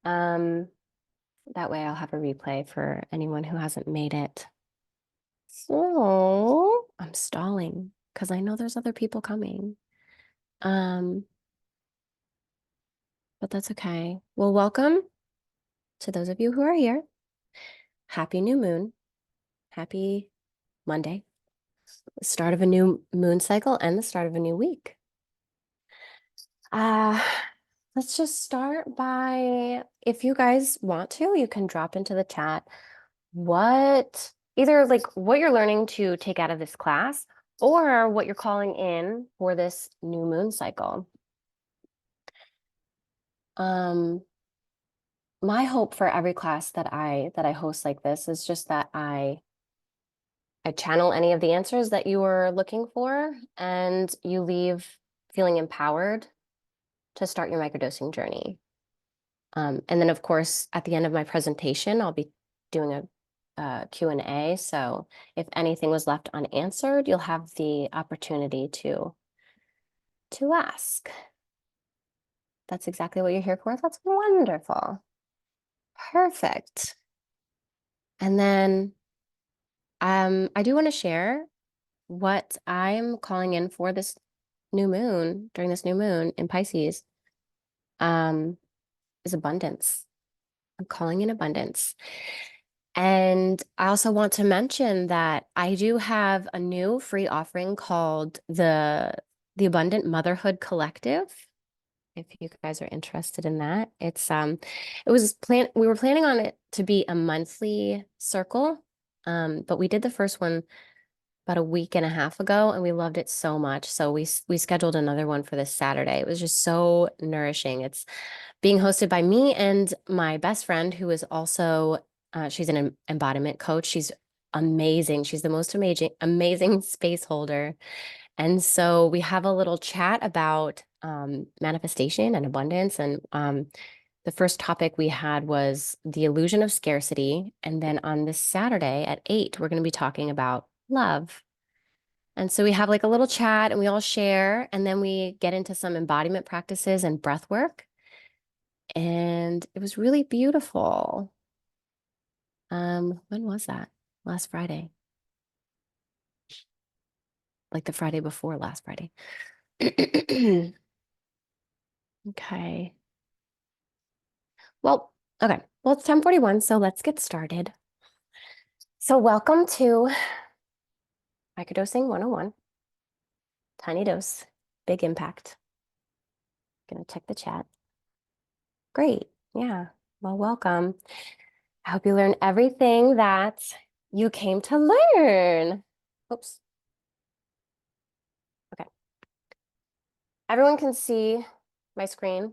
Um, that way I'll have a replay for anyone who hasn't made it. So I'm stalling because I know there's other people coming. Um, but that's okay. Well, welcome to those of you who are here. Happy new moon. Happy Monday. Start of a new moon cycle and the start of a new week. Uh, let's just start by, if you guys want to, you can drop into the chat either like what you're learning to take out of this class or what you're calling in for this new moon cycle. Um, my hope for every class that I host like this is just that I channel any of the answers that you were looking for and you leave feeling empowered to start your microdosing journey. And then, of course, at the end of my presentation, I'll be doing a Q&A. So if anything was left unanswered, you'll have the opportunity to ask. That's exactly what you're here for. That's wonderful. Perfect. And then I do want to share what I'm calling in for this new moon, during this new moon in Pisces, um, is abundance. I'm calling in abundance. And I also want to mention that I do have a new free offering called the Abundant Motherhood Collective. If you guys are interested in that, we were planning on it to be a monthly circle. But we did the first one about a week and a half ago and we loved it so much. So we scheduled another one for this Saturday. It was just so nourishing. It's being hosted by me and my best friend, who is also, she's an embodiment coach. She's amazing. She's the most amazing space holder. And so we have a little chat about manifestation and abundance. And the first topic we had was the illusion of scarcity. And then on this Saturday at 8, we're going to be talking about love. And so we have like a little chat and we all share, and then we get into some embodiment practices and breath work. And it was really beautiful. When was that? Last Friday. Like the Friday before last Friday. Okay. Well, okay. Well, it's 10:41, so let's get started. So welcome to Microdosing 101. Tiny dose, big impact. Gonna check the chat. Great. Yeah. Well, welcome. I hope you learn everything that you came to learn. Oops. Okay. Everyone can see my screen.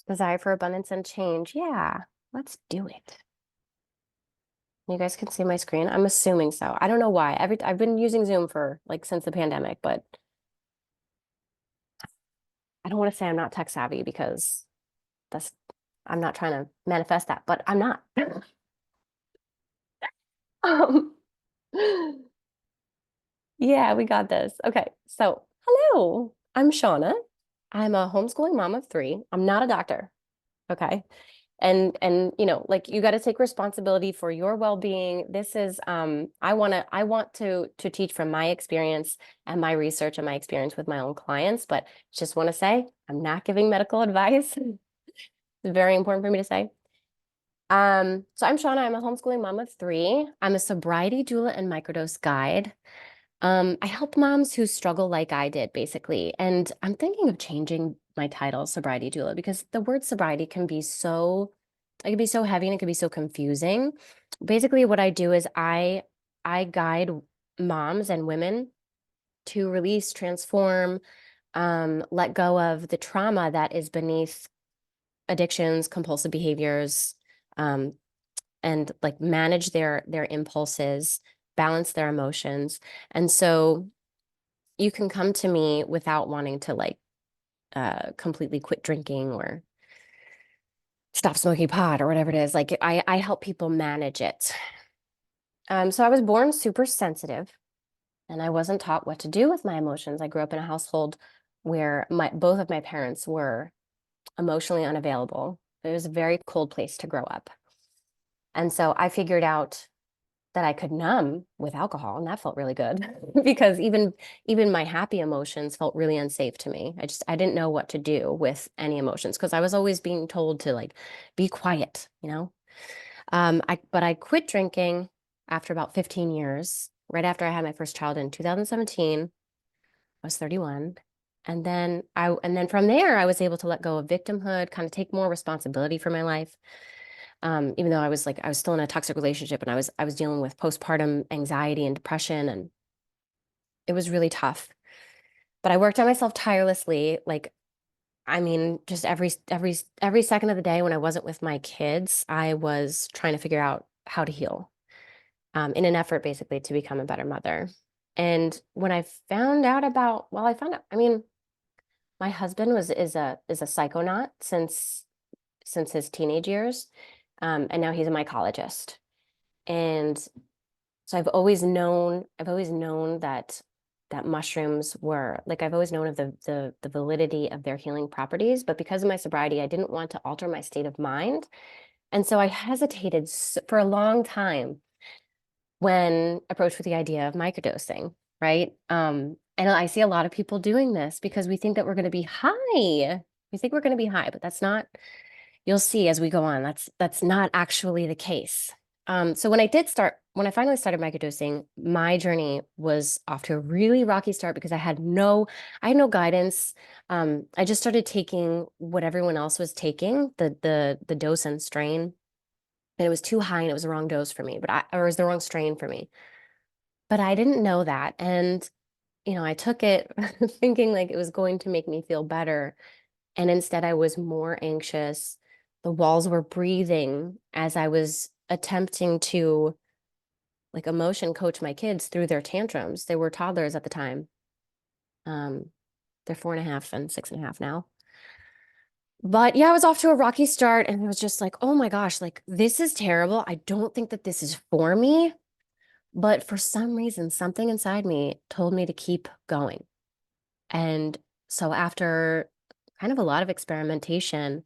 Desire for abundance and change. Yeah, let's do it. You guys can see my screen. I'm assuming so. I don't know why. I've been using Zoom for like since the pandemic, but I don't want to say I'm not tech savvy because that's I'm not trying to manifest that, but I'm not. Um, yeah, we got this. Okay, so hello, I'm Shauna. I'm a homeschooling mom of 3. I'm not a doctor. Okay. And like you got to take responsibility for your well-being. This is I want to teach from my experience and my research and my experience with my own clients, but just want to say I'm not giving medical advice. It's very important for me to say. So I'm Shauna. I'm a homeschooling mom of 3. I'm a sobriety doula and microdose guide. I help moms who struggle like I did, basically. And I'm thinking of changing my title, sobriety doula, because the word sobriety it can be so heavy and it can be so confusing. Basically, what I do is I guide moms and women to release, transform, let go of the trauma that is beneath addictions, compulsive behaviors, um, and like manage their impulses, balance their emotions. And so you can come to me without wanting to like completely quit drinking or stop smoking pot or whatever it is. Like I help people manage it. So I was born super sensitive and I wasn't taught what to do with my emotions. I grew up in a household where both of my parents were emotionally unavailable. It was a very cold place to grow up. And so I figured out that I could numb with alcohol, and that felt really good because even my happy emotions felt really unsafe to me. I didn't know what to do with any emotions because I was always being told to like be quiet, you know. But I quit drinking after about 15 years, right after I had my first child in 2017. I was 31. And then from there I was able to let go of victimhood, kind of take more responsibility for my life. Even though I was still in a toxic relationship and I was dealing with postpartum anxiety and depression, and it was really tough. But I worked on myself tirelessly. Like, I mean, just every second of the day when I wasn't with my kids, I was trying to figure out how to heal, in an effort basically to become a better mother. And when I found out about, well, I found out, I mean, my husband is a psychonaut since his teenage years. And now he's a mycologist. And so I've always known that mushrooms were like, I've always known of the validity of their healing properties, but because of my sobriety, I didn't want to alter my state of mind. And so I hesitated for a long time when approached with the idea of microdosing, right? And I see a lot of people doing this because we think that we're going to be high. We think we're going to be high, but that's not, you'll see as we go on, that's not actually the case. So when I finally started microdosing, my journey was off to a really rocky start because I had no guidance. I just started taking what everyone else was taking, the dose and strain, and it was too high and it was the wrong dose for me, or it was the wrong strain for me. But I didn't know that, and I took it thinking like it was going to make me feel better, and instead I was more anxious. The walls were breathing as I was attempting to like emotion coach my kids through their tantrums. They were toddlers at the time. Um, they're 4.5 and 6.5 now. But yeah, I was off to a rocky start and I was just like, oh my gosh, like this is terrible. I don't think that this is for me. But for some reason, something inside me told me to keep going. And so after kind of a lot of experimentation,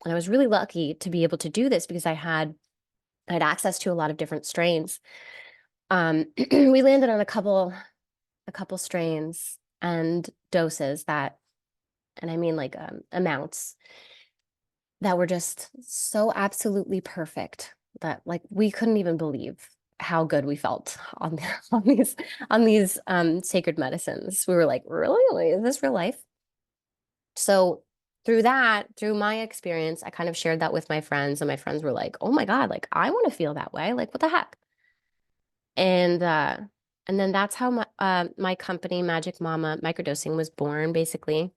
and I was really lucky to be able to do this because I had access to a lot of different strains. We landed on a couple strains and doses and I mean like amounts that were just so absolutely perfect that like we couldn't even believe how good we felt on on these sacred medicines. We were like, really? Is this real life? So through my experience, I kind of shared that with my friends, and my friends were like, "Oh my God, like I want to feel that way. Like what the heck?" And uh and then that's how my company Magic Mama Microdosing was born, basically.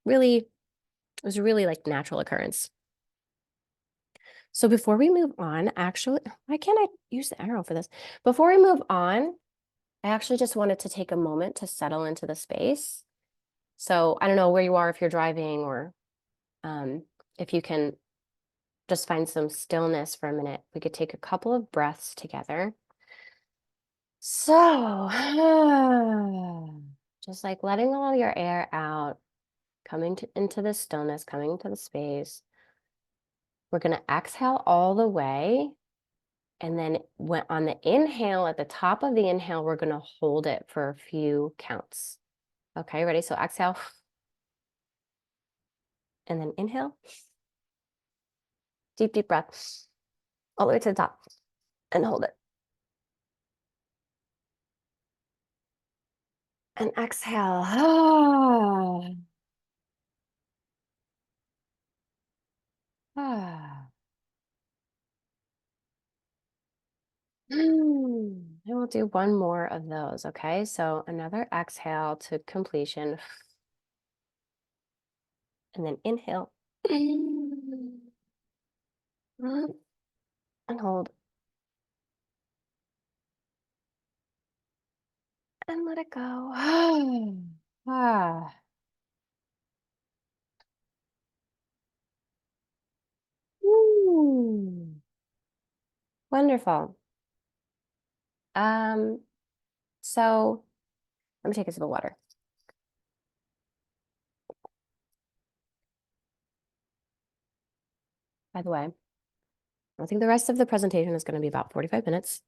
Really, it was a really like natural occurrence. So before we move on, actually, why can't I use the arrow for this? Before we move on, I actually just wanted to take a moment to settle into the space. So I don't know where you are, if you're driving, or if you can just find some stillness for a minute. We could take a couple of breaths together. So, just like letting all your air out, into the stillness, coming into the space. We're going to exhale all the way. And then on the inhale, at the top of the inhale, we're going to hold it for a few counts. Okay, ready? So exhale. And then inhale. Deep, deep breath. All the way to the top. And hold it. And exhale. And we'll do one more of those, okay? So another exhale to completion. And then inhale. And hold. And let it go. Ah. Ooh. Wonderful. Um, so let me take a sip of water. by the way. I think the rest of the presentation is going to be about 45 minutes.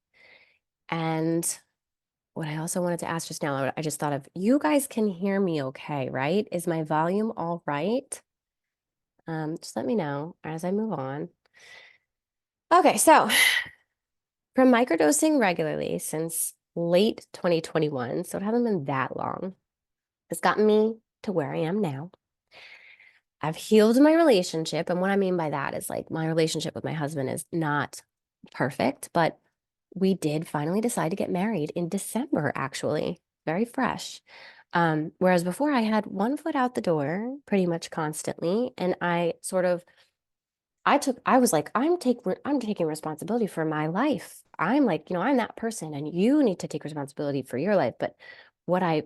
And what I also wanted to ask just now, I just thought of, you guys can hear me okay, right? Is my volume all right? Just let me know as I move on. Okay, so from microdosing regularly since late 2021, so it hasn't been that long, it's gotten me to where I am now. I've healed my relationship. And what I mean by that is like my relationship with my husband is not perfect, but we did finally decide to get married in December, actually, very fresh. Whereas before I had one foot out the door pretty much constantly. And I was like, I'm taking responsibility for my life. I'm like, I'm that person and you need to take responsibility for your life. But what I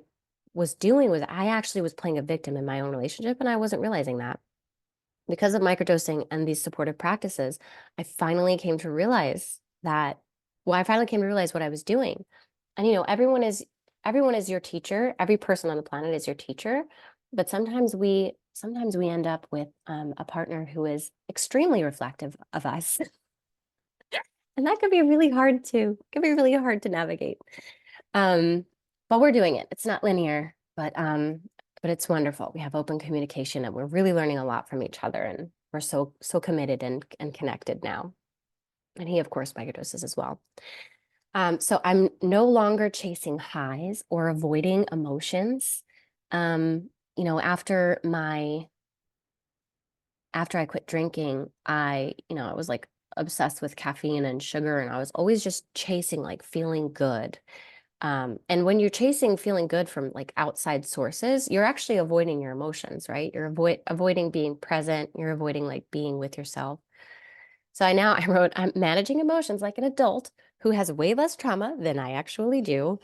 was doing was I actually was playing a victim in my own relationship and I wasn't realizing that. Because of microdosing and these supportive practices, I finally came to realize that, well, I finally came to realize what I was doing. And everyone is your teacher. Every person on the planet is your teacher. But sometimes we end up with a partner who is extremely reflective of us. And that could be really hard to navigate. Um, but we're doing it. It's not linear, but it's wonderful. We have open communication and we're really learning a lot from each other and we're so committed and connected now. And he, of course, microdoses as well. So I'm no longer chasing highs or avoiding emotions. After I quit drinking, I was like obsessed with caffeine and sugar, and I was always just chasing like feeling good. And when you're chasing feeling good from like outside sources, you're actually avoiding your emotions, right? You're avoiding being present. You're avoiding like being with yourself. So I wrote, I'm managing emotions like an adult who has way less trauma than I actually do.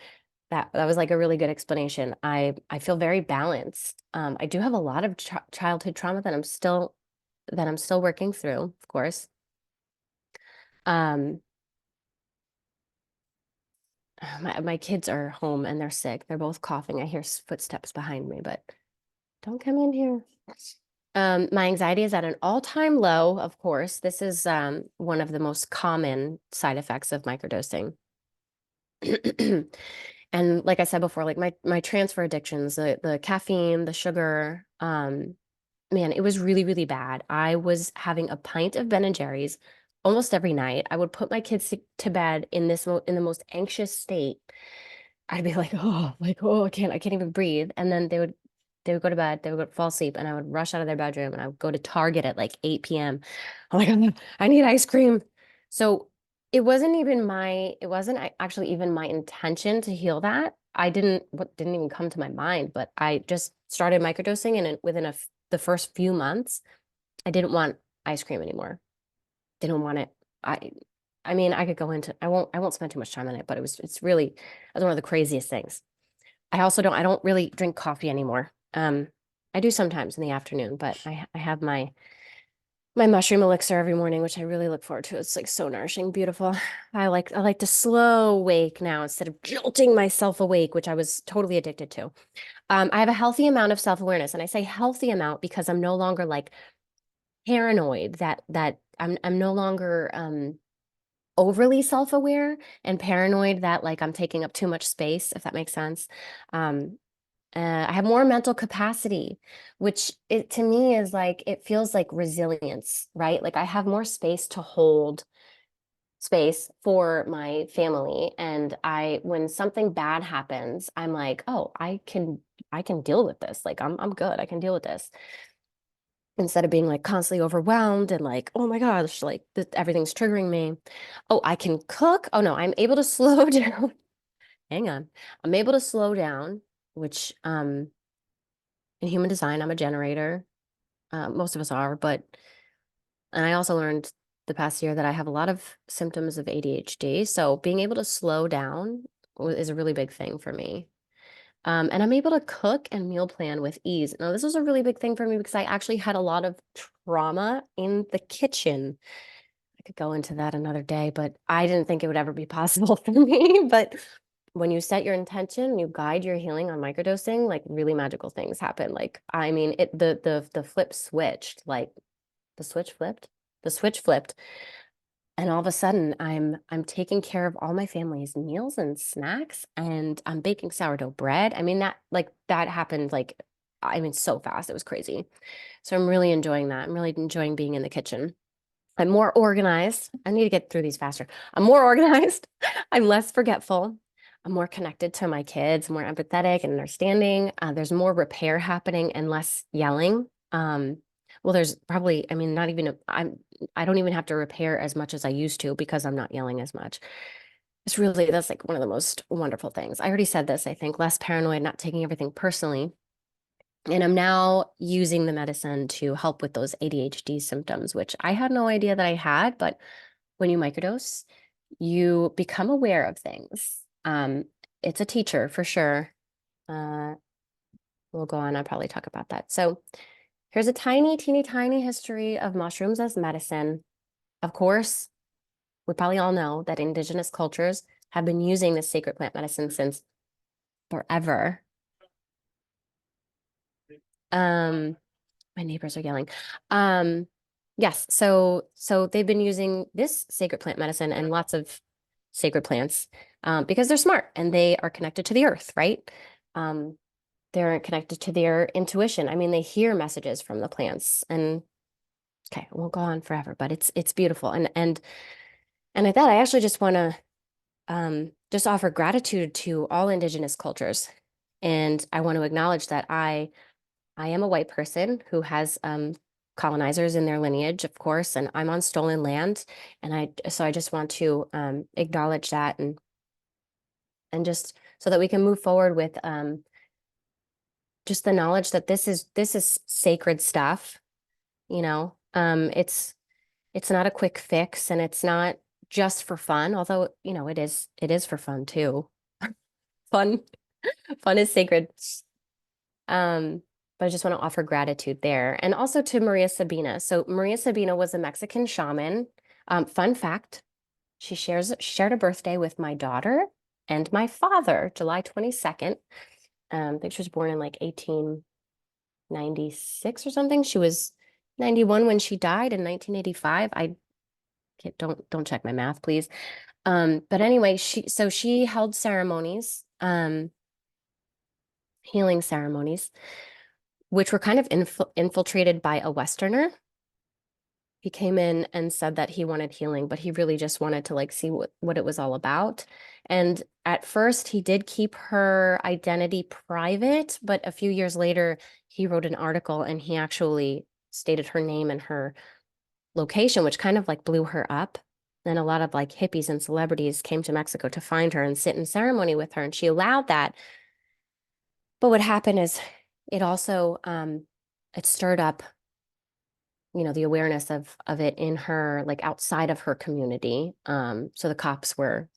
That was like a really good explanation. I feel very balanced. I do have a lot of childhood trauma that I'm still working through, of course. Um, my kids are home and they're sick. They're both coughing. I hear footsteps behind me, but don't come in here. My anxiety is at an all-time low, of course. This is one of the most common side effects of microdosing. And like I said before, like my transfer addictions, the caffeine, the sugar, man, it was really, really bad. I was having a pint of Ben and Jerry's almost every night. I would put my kids to bed in in the most anxious state. I'd be like, oh, I can't even breathe. And then they would go to bed, they would fall asleep, and I would rush out of their bedroom and I would go to Target at like 8 p.m. I'm like, I need ice cream. So it wasn't actually even my intention to heal that. What didn't even come to my mind, but I just started microdosing and within the first few months, I didn't want ice cream anymore. Didn't want it. I I mean, I could go into I won't spend too much time on it, but it was one of the craziest things. I don't really drink coffee anymore. I do sometimes in the afternoon, but I have my mushroom elixir every morning, which I really look forward to. It's like so nourishing, beautiful. I like to slow wake now instead of jolting myself awake, which I was totally addicted to. I have a healthy amount of self-awareness, and I say healthy amount because I'm no longer like paranoid that I'm no longer overly self-aware and paranoid that like I'm taking up too much space, if that makes sense. Um, I have more mental capacity, which it to me is like it feels like resilience, right? Like I have more space to hold space for my family. And when something bad happens, I'm like, oh, I can deal with this. Like I'm good. I can deal with this. Instead of being like constantly overwhelmed and like, oh my gosh, like everything's triggering me. Oh, I can cook. Oh no, I'm able to slow down. Hang on. I'm able to slow down, which in human design, I'm a generator. Most of us are, and I also learned the past year that I have a lot of symptoms of ADHD. So being able to slow down is a really big thing for me. And I'm able to cook and meal plan with ease. Now, this was a really big thing for me because I actually had a lot of trauma in the kitchen. I could go into that another day, but I didn't think it would ever be possible for me. But when you set your intention, you guide your healing on microdosing, like really magical things happen. Like, I mean, the flip switched, like the switch flipped. the switch flipped. And all of a sudden I'm taking care of all my family's meals and snacks, and I'm baking sourdough bread. I mean, that happened like, I mean, so fast. It was crazy. So I'm really enjoying that. I'm really enjoying being in the kitchen. I'm more organized. I need to get through these faster. I'm more organized. I'm less forgetful. I'm more connected to my kids, more empathetic and understanding. There's more repair happening and less yelling. Well, there's probably, I mean, not even, I don't even have to repair as much as I used to because I'm not yelling as much. It's really, that's like one of the most wonderful things. I already said this, I think, less paranoid, not taking everything personally. And I'm now using the medicine to help with those ADHD symptoms, which I had no idea that I had. But when you microdose, you become aware of things. It's a teacher for sure. Uh, we'll go on. I'll probably talk about that. So here's a tiny, teeny, tiny history of mushrooms as medicine. Of course, we probably all know that indigenous cultures have been using this sacred plant medicine since forever. My neighbors are yelling. Yes, so they've been using this sacred plant medicine and lots of sacred plants because they're smart and they are connected to the earth, right? They're connected to their intuition. I mean, they hear messages from the plants, and okay, it won't go on forever, but it's beautiful. And at that, I actually just want to just offer gratitude to all indigenous cultures. And I want to acknowledge that I am a white person who has colonizers in their lineage, of course, and I'm on stolen land. And so I just want to acknowledge that and just so that we can move forward with just the knowledge that this is sacred stuff, you know. It's not a quick fix, and it's not just for fun, although, you know, it is for fun too. Fun, fun is sacred. Um, but I just want to offer gratitude there. And also to Maria Sabina. So Maria Sabina was a Mexican shaman. Fun fact, she shared a birthday with my daughter and my father, July 22nd. I think she was born in like 1896 or something. She was 91 when she died in 1985. I can't, don't check my math, please. But anyway, she held ceremonies, healing ceremonies, which were kind of infiltrated by a Westerner. He came in and said that he wanted healing, but he really just wanted to like see what it was all about. And at first he did keep her identity private, but a few years later he wrote an article and he actually stated her name and her location, which kind of like blew her up. And a lot of like hippies and celebrities came to Mexico to find her and sit in ceremony with her, and she allowed that. But what happened is it also it stirred up, you know, the awareness of it in her, like outside of her community. So the cops were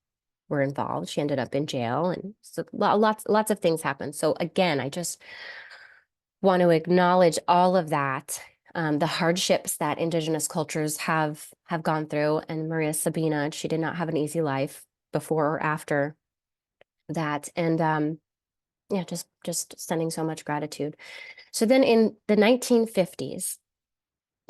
involved. She ended up in jail, and so lots of things happened. So again, I just want to acknowledge all of that, the hardships that indigenous cultures have gone through. And Maria Sabina, she did not have an easy life before or after that. And yeah, just sending so much gratitude. So then in the 1950s,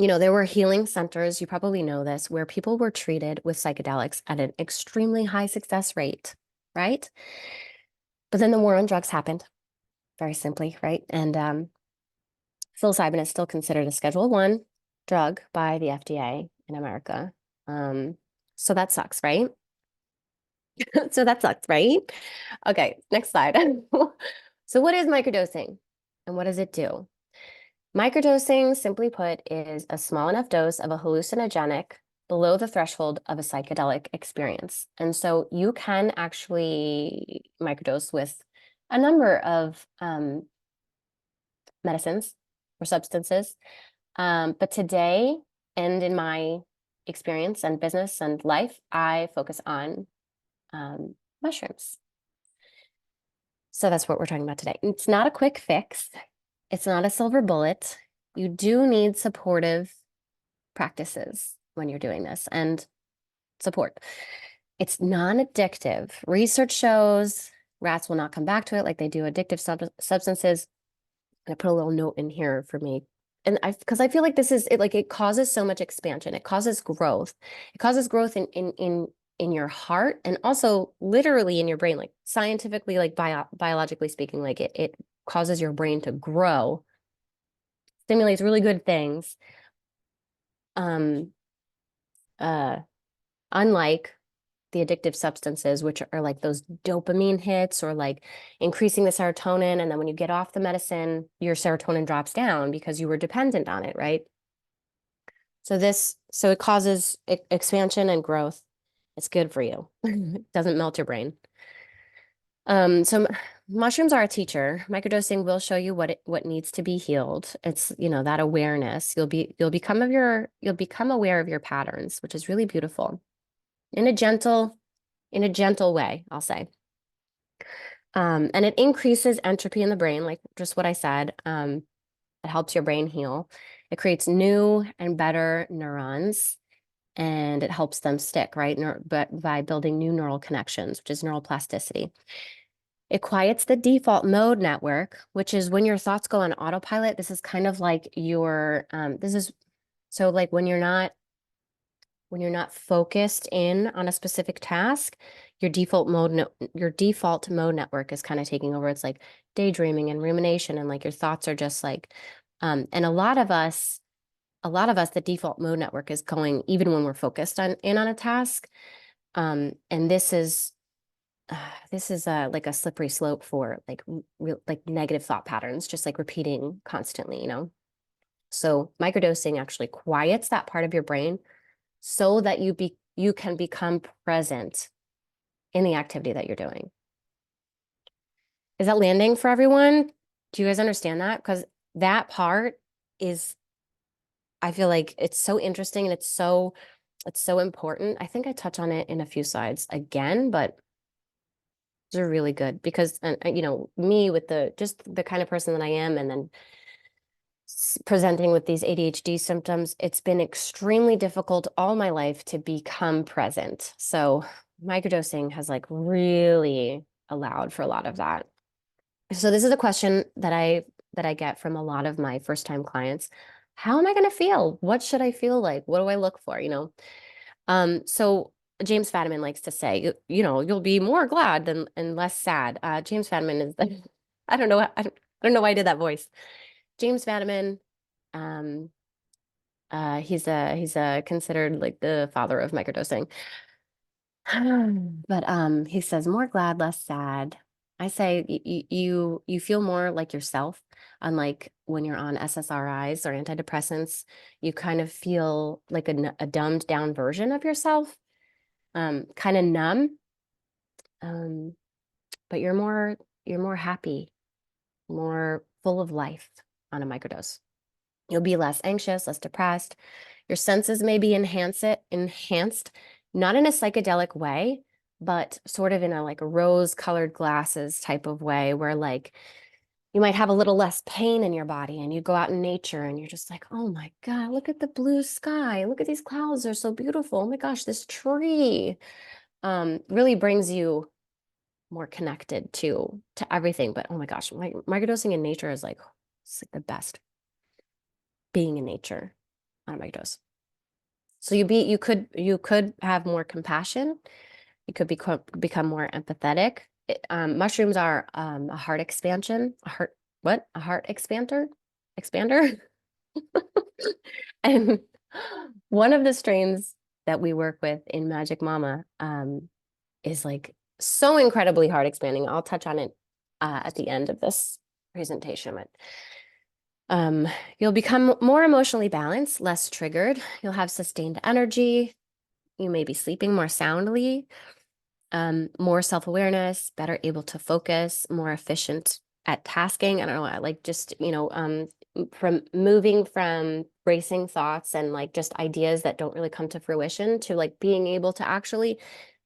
you know, there were healing centers, you probably know this, where people were treated with psychedelics at an extremely high success rate, right? But then the war on drugs happened, very simply, right? And psilocybin is still considered a Schedule 1 drug by the FDA in America. So that sucks, right? So that sucks, right? Okay, next slide. So what is microdosing and what does it do? Microdosing, simply put, is a small enough dose of a hallucinogenic below the threshold of a psychedelic experience. And so you can actually microdose with a number of medicines or substances. But today, and in my experience and business and life, I focus on mushrooms. So that's what we're talking about today. It's not a quick fix. It's not a silver bullet. You do need supportive practices when you're doing this and support. It's non-addictive. Research shows rats will not come back to it like they do addictive substances. I put a little note in here for me and because I feel like this is it, like it causes so much expansion. It causes growth. It causes growth in your heart and also literally in your brain, like scientifically, like biologically speaking, like it causes your brain to grow, stimulates really good things. Um, uh, Unlike the addictive substances, which are like those dopamine hits or like increasing the serotonin. And then when you get off the medicine, your serotonin drops down because you were dependent on it, right? So it causes expansion and growth. It's good for you. It doesn't melt your brain. So mushrooms are a teacher. Microdosing will show you what needs to be healed. It's, that awareness. You'll become aware of your patterns, which is really beautiful. In a gentle way, I'll say. And it increases entropy in the brain, like just what I said. It helps your brain heal. It creates new and better neurons, and it helps them stick, right? But by building new neural connections, which is neuroplasticity. It quiets the default mode network, which is when your thoughts go on autopilot. This is kind of like so like when you're not focused in on a specific task, your default mode network is kind of taking over. It's like daydreaming and rumination, and like your thoughts are just like, and a lot of us, the default mode network is going even when we're focused on a task. And this is like a slippery slope for like like negative thought patterns, just like repeating constantly. So microdosing actually quiets that part of your brain so that you can become present in the activity that you're doing. Is that landing for everyone? Do you guys understand that? Because that part is, I feel like it's so interesting and it's so important. I think I touch on it in a few slides again, but they're really good because, and me with just the kind of person that I am, and then presenting with these ADHD symptoms, it's been extremely difficult all my life to become present. So microdosing has like really allowed for a lot of that. So this is a question that I get from a lot of my first time clients. How am I going to feel? What should I feel like? What do I look for? So James Fadiman likes to say, you'll be more glad than and less sad. James Fadiman is the, I don't know why I did that voice. James Fadiman, um, he's considered like the father of microdosing. But he says more glad, less sad. I say you feel more like yourself, unlike when you're on SSRIs or antidepressants. You kind of feel like a dumbed down version of yourself, kind of numb. Um, but you're more happy, more full of life on a microdose. You'll be less anxious, less depressed. Your senses may be enhanced, not in a psychedelic way, but sort of in a like rose-colored glasses type of way where like you might have a little less pain in your body and you go out in nature and you're just like, oh my God, look at the blue sky. Look at these clouds. They're so beautiful. Oh my gosh, this tree really brings you more connected to everything. But oh my gosh, microdosing in nature is like, it's like the best, being in nature on a microdose. So you could have more compassion. You could become more empathetic. Mushrooms are a heart expansion. A heart expander. And one of the strains that we work with in Magic Mama is like so incredibly heart expanding. I'll touch on it at the end of this presentation. But you'll become more emotionally balanced, less triggered. You'll have sustained energy. You may be sleeping more soundly, more self-awareness, better able to focus, more efficient at tasking. I don't know, I like just, from moving from racing thoughts and like just ideas that don't really come to fruition to like being able to actually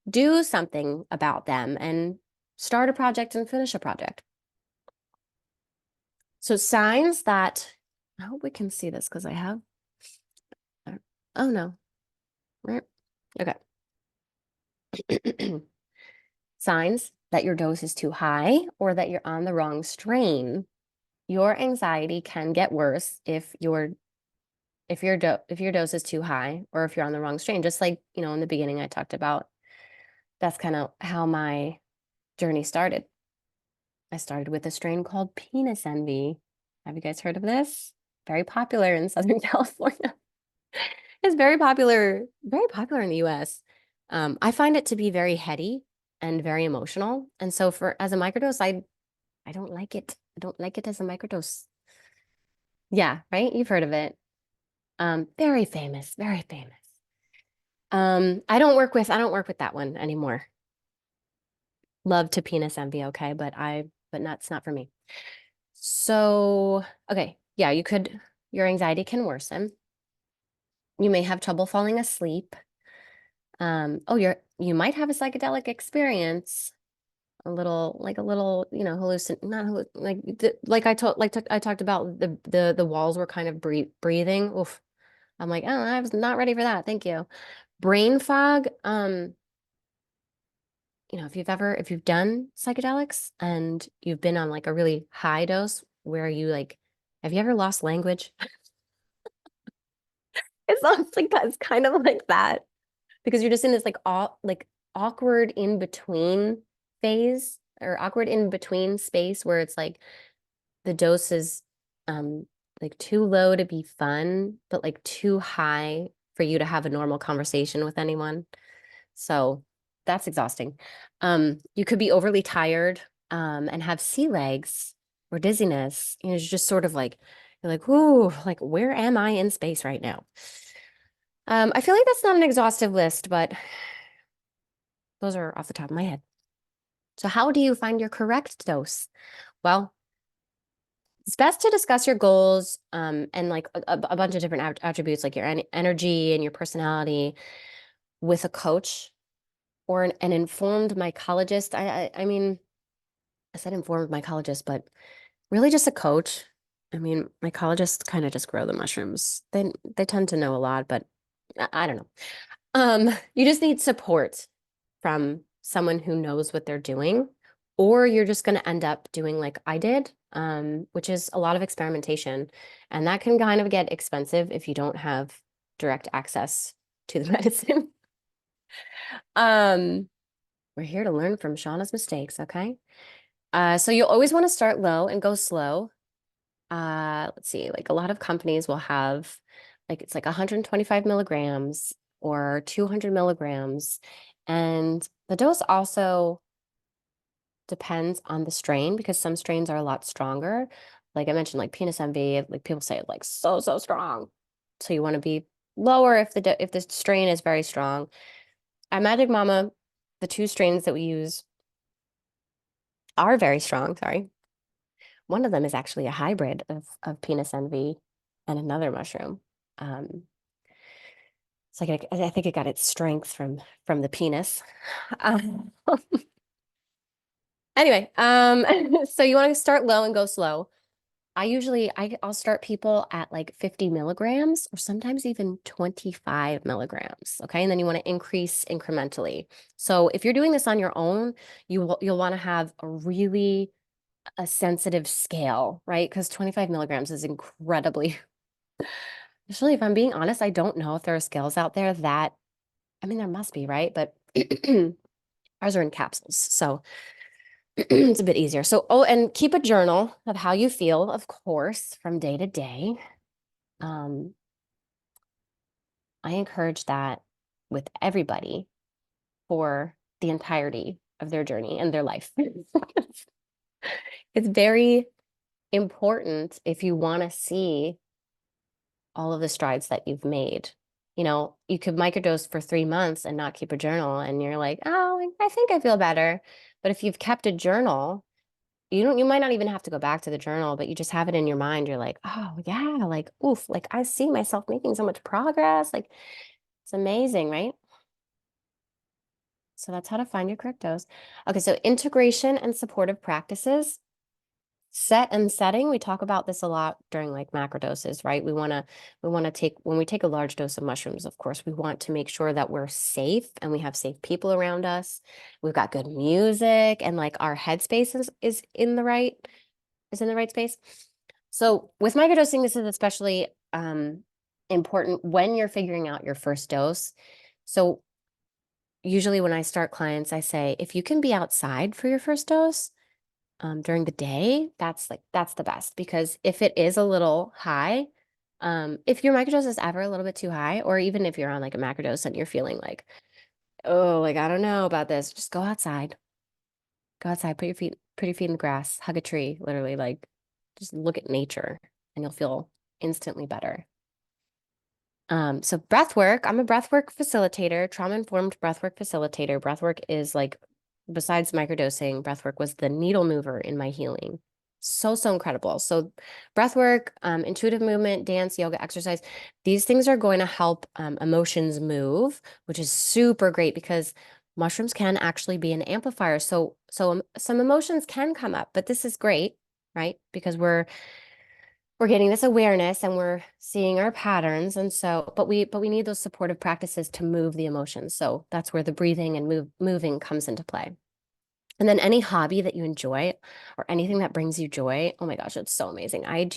do something about them and start a project and finish a project. So signs that, I hope we can see this because I have, oh no, right? Okay. Signs that your dose is too high or that you're on the wrong strain. your anxiety can get worse if your dose is too high or if you're on the wrong strain. Just like, in the beginning I talked about, that's kind of how my journey started. I started with a strain called penis envy. Have you guys heard of this? Very popular in Southern California. It's very popular in the US. I find it to be very heady and very emotional. And so as a microdose, I don't like it. I don't like it as a microdose. Yeah, right? You've heard of it. Very famous, very famous. I don't work with that one anymore. Love to penis envy, okay, but that's not for me. So, okay, yeah, your anxiety can worsen. You may have trouble falling asleep. You might have a psychedelic experience, a little, not like I talked about the walls were kind of breathing. Oof. I'm like, oh, I was not ready for that. Thank you. Brain fog. If you've done psychedelics and you've been on like a really high dose where have you ever lost language? It's kind of like that because you're just in this awkward in between phase or awkward in between space where it's like the dose is um like too low to be fun, but like too high for you to have a normal conversation with anyone. So that's exhausting. You could be overly tired, and have sea legs or dizziness. It's just sort of like, you're like, whoo, like, where am I in space right now? I feel like that's not an exhaustive list, but those are off the top of my head. So how do you find your correct dose? Well, it's best to discuss your goals, and like a bunch of different attributes like your energy and your personality with a coach or an informed mycologist. I mean, I said informed mycologist, but really just a coach. I mean, mycologists kind of just grow the mushrooms. They tend to know a lot, but I don't know. You just need support from someone who knows what they're doing, or you're just going to end up doing like I did, which is a lot of experimentation, and that can kind of get expensive if you don't have direct access to the medicine. Um, we're here to learn from Shauna's mistakes, okay? So you'll always want to start low and go slow. Let's see, like a lot of companies will have it's like 125 milligrams or 200 milligrams. And the dose also depends on the strain because some strains are a lot stronger. Like I mentioned, like penis envy, like people say like so, so strong. So you want to be lower if the strain is very strong. At Magic Mama, the two strains that we use are very strong, sorry. One of them is actually a hybrid of penis envy and another mushroom. Um, I think it got its strength from the penis. Um, anyway, so you want to start low and go slow. I'll start people at like 50 milligrams or sometimes even 25 milligrams. Okay. And then you want to increase incrementally. So if you're doing this on your own, you'll want to have a sensitive scale, right? Because 25 milligrams is incredibly, actually, if I'm being honest, I don't know if there are scales out there that, I mean, there must be, right? But ours are in capsules. So it's a bit easier. So, and keep a journal of how you feel, of course, from day to day. Um, I encourage that with everybody for the entirety of their journey and their life. It's very important if you want to see all of the strides that you've made. You could microdose for 3 months and not keep a journal, and you're like, oh, I think I feel better. But if you've kept a journal, you might not even have to go back to the journal, but you just have it in your mind. You're like, oh yeah, like, oof, like I see myself making so much progress. Like it's amazing, right? So that's how to find your correct dose. Okay, so integration and supportive practices. Set and setting, we talk about this a lot during like macrodoses, right? We want to take when we take a large dose of mushrooms, of course, we want to make sure that we're safe and we have safe people around us. We've got good music and like our headspace is in the right space. So with microdosing, this is especially important when you're figuring out your first dose. So usually when I start clients, I say, if you can be outside for your first dose during the day, that's the best. Because if it is a little high, if your microdose is ever a little bit too high, or even if you're on like a macrodose and you're feeling like, oh, like I don't know about this, just go outside. Go outside, put your feet in the grass, hug a tree, literally, like just look at nature and you'll feel instantly better. So breath work, I'm a breath work facilitator, trauma-informed breath work facilitator. Breath work is like, besides microdosing, breath work was the needle mover in my healing. So, so incredible. So breath work, intuitive movement, dance, yoga, exercise, these things are going to help emotions move, which is super great because mushrooms can actually be an amplifier. So some emotions can come up, but this is great, right? Because we're getting this awareness and we're seeing our patterns. And so, but we need those supportive practices to move the emotions. So that's where the breathing and moving comes into play. And then any hobby that you enjoy or anything that brings you joy, oh my gosh, it's so amazing. I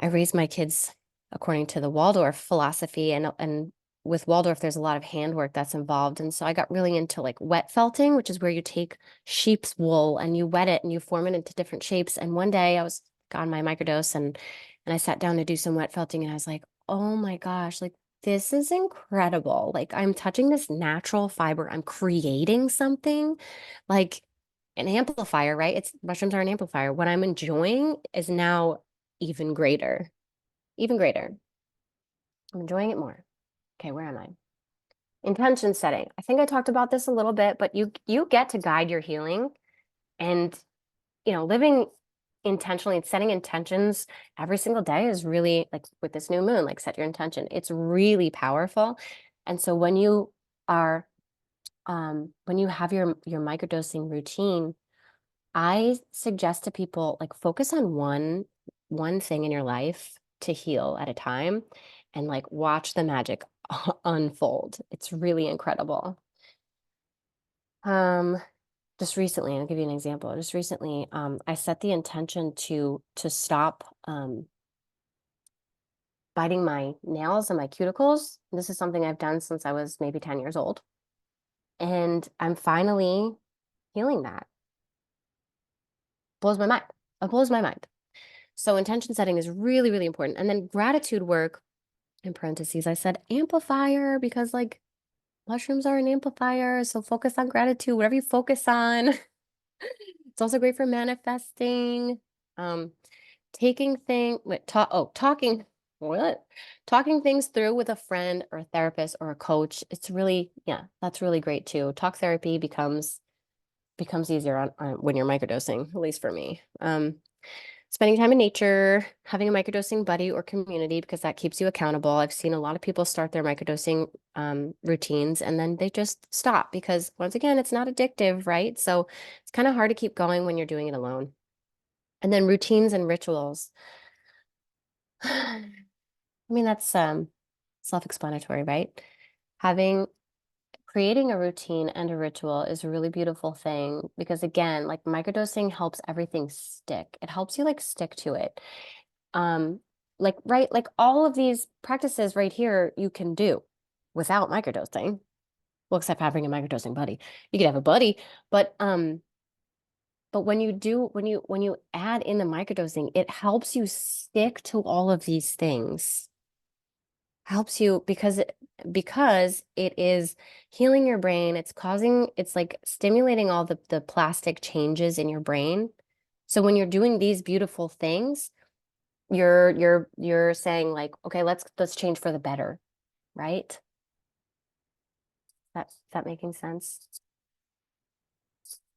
raise my kids according to the Waldorf philosophy, and with Waldorf, there's a lot of handwork that's involved. And so I got really into like wet felting, which is where you take sheep's wool and you wet it and you form it into different shapes. And one day I was on my microdose and I sat down to do some wet felting and I was like, oh my gosh, like this is incredible. Like I'm touching this natural fiber. I'm creating something like an amplifier, right? It's mushrooms are an amplifier. What I'm enjoying is now even greater, even greater. I'm enjoying it more. Okay, where am I? Intention setting. I think I talked about this a little bit, but you get to guide your healing and living intentionally and setting intentions every single day is really like with this new moon, like set your intention. It's really powerful. And so are when you have your microdosing routine, I suggest to people like focus on one thing in your life to heal at a time and like watch the magic unfold. It's really incredible. Um just recently, I'll give you an example. Just recently, I set the intention to stop biting my nails and my cuticles. This is something I've done since I was maybe 10 years old. And I'm finally healing that. Blows my mind. It blows my mind. So intention setting is really, really important. And then gratitude work, in parentheses, I said amplifier because like mushrooms are an amplifier. So focus on gratitude, whatever you focus on. It's also great for manifesting. Um, taking thing wait, talk oh, talking what? Talking things through with a friend or a therapist or a coach. It's really, yeah, that's really great too. Talk therapy becomes easier on when you're microdosing, at least for me. Spending time in nature, having a microdosing buddy or community because that keeps you accountable. I've seen a lot of people start their microdosing routines and then they just stop because once again, it's not addictive, right? So it's kind of hard to keep going when you're doing it alone. And then routines and rituals. I mean, that's self-explanatory, right? Having Creating a routine and a ritual is a really beautiful thing because again, like microdosing helps everything stick. It helps you like stick to it. Um, like right, like all of these practices right here you can do without microdosing. Well, except having a microdosing buddy. You could have a buddy, but when you add in the microdosing, it helps you stick to all of these things. Helps you because it is healing your brain. It's like stimulating all the plastic changes in your brain. So when you're doing these beautiful things, you're saying like, okay, let's change for the better, right? That making sense?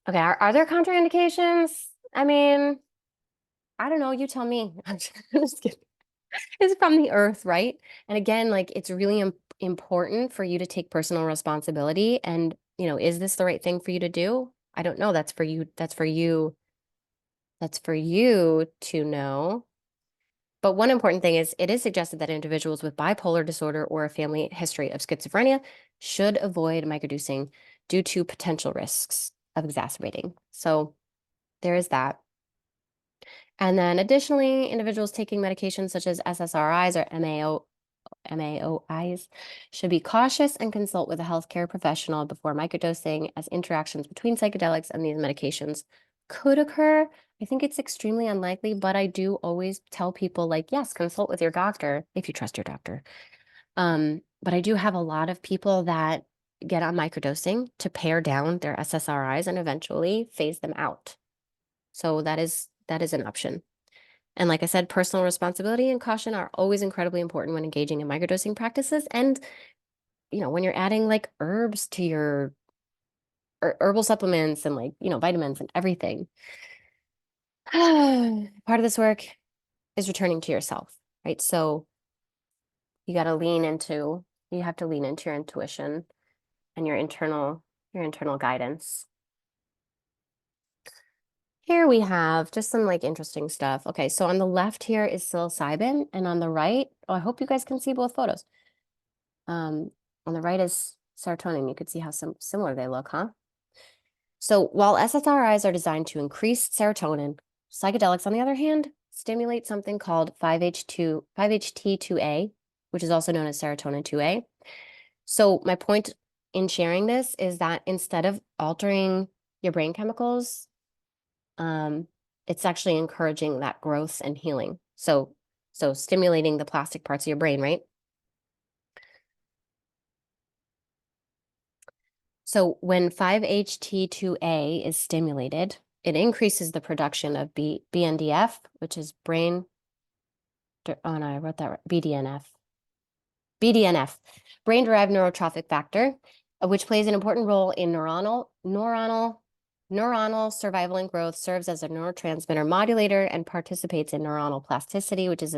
Okay, are there contraindications? I mean, I don't know, you tell me. I'm just kidding. It's from the earth, right? And again, like it's really important for you to take personal responsibility. And, is this the right thing for you to do? I don't know. That's for you. That's for you. That's for you to know. But one important thing is it is suggested that individuals with bipolar disorder or a family history of schizophrenia should avoid microdosing due to potential risks of exacerbating. So there is that. And then additionally, individuals taking medications such as SSRIs or MAOIs should be cautious and consult with a healthcare professional before microdosing, as interactions between psychedelics and these medications could occur. I think it's extremely unlikely, but I do always tell people, like, yes, consult with your doctor if you trust your doctor. But I do have a lot of people that get on microdosing to pare down their SSRIs and eventually phase them out. So that is an option. And like I said, personal responsibility and caution are always incredibly important when engaging in microdosing practices. And, when you're adding like herbs to your herbal supplements and like, vitamins and everything. Part of this work is returning to yourself, right? So you got to you have to lean into your intuition and your internal guidance. Here we have just some like interesting stuff. Okay, so on the left here is psilocybin, and on the right, oh, I hope you guys can see both photos. On the right is serotonin. You could see how similar they look, huh? So while SSRIs are designed to increase serotonin, psychedelics, on the other hand, stimulate something called 5-HT2A, which is also known as serotonin 2A. So my point in sharing this is that instead of altering your brain chemicals, it's actually encouraging that growth and healing. So stimulating the plastic parts of your brain, right? So when 5-HT2A is stimulated, it increases the production of BNDF, which is brain, oh no, I wrote that right, BDNF, brain-derived neurotrophic factor, which plays an important role in neuronal survival and growth, serves as a neurotransmitter modulator, and participates in neuronal plasticity, which is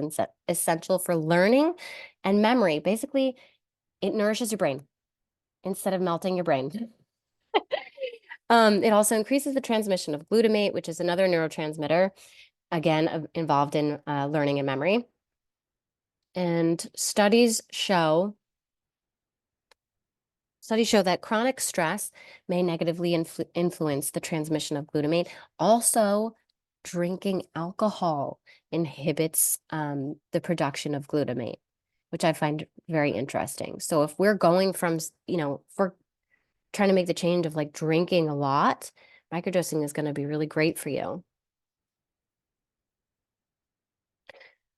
essential for learning and memory. Basically, it nourishes your brain instead of melting your brain. It also increases the transmission of glutamate, which is another neurotransmitter, again, involved in learning and memory. And studies show that chronic stress may negatively influence the transmission of glutamate. Also, drinking alcohol inhibits the production of glutamate, which I find very interesting. So if we're going from, if we're trying to make the change of like drinking a lot, microdosing is going to be really great for you.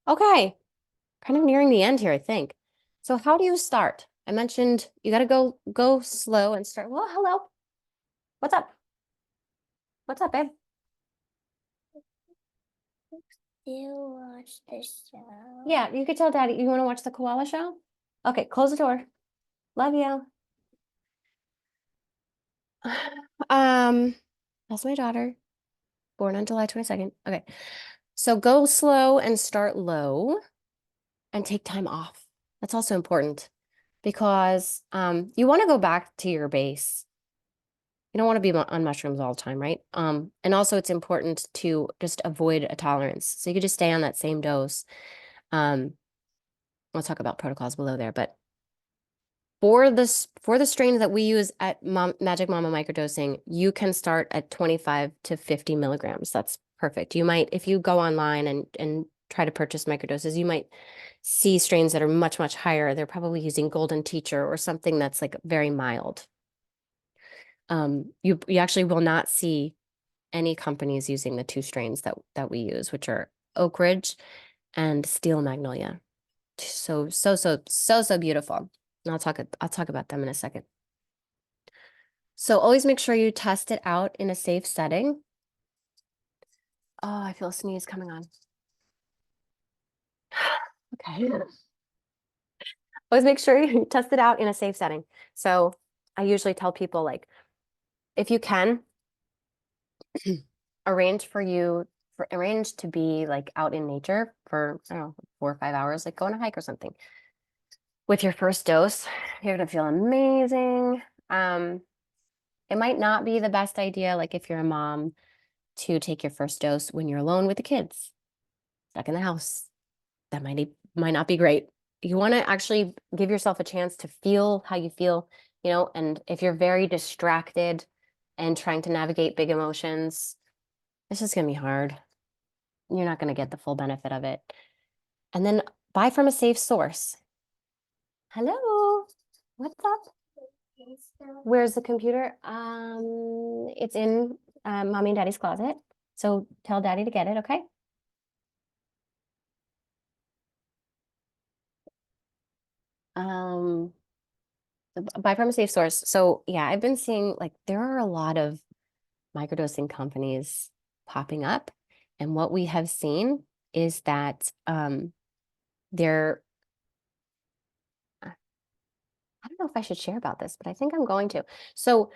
Okay, kind of nearing the end here, I think. So how do you start? I mentioned you got to go slow and start. Well, hello. What's up? What's up, babe? You watch the show. Yeah, you could tell Daddy you want to watch the koala show. Okay, close the door. Love you. That's my daughter, born on July 22nd. Okay, so go slow and start low and take time off. That's also important because you want to go back to your base. You don't want to be on mushrooms all the time, right? And also it's important to just avoid a tolerance. So you could just stay on that same dose. I'll talk about protocols below there, but for the strains that we use at Magic Mama Microdosing, you can start at 25 to 50 milligrams. That's perfect. You might, if you go online and try to purchase microdoses, you might see strains that are much, much higher. They're probably using Golden Teacher or something that's like very mild. You actually will not see any companies using the two strains that we use, which are Oak Ridge and Steel Magnolia. So beautiful. And I'll talk about them in a second. So always make sure you test it out in a safe setting. Oh, I feel a sneeze coming on. Okay. Always make sure you test it out in a safe setting. So I usually tell people, like, if you can, arrange to be like out in nature for, I don't know, 4 or 5 hours, like go on a hike or something. With your first dose, you're gonna feel amazing. It might not be the best idea, like if you're a mom, to take your first dose when you're alone with the kids, stuck in the house. That might not be great. You want to actually give yourself a chance to feel how you feel, and if you're very distracted and trying to navigate big emotions, it's just gonna be hard. you're not going to get the full benefit of it. And then buy from a safe source. Hello, what's up? Where's the computer? It's in mommy and daddy's closet. So tell daddy to get it, okay? Buy from a safe source. So yeah, I've been seeing like there are a lot of microdosing companies popping up. And what we have seen is that they're, I don't know if I should share about this, but I think I'm going to. So,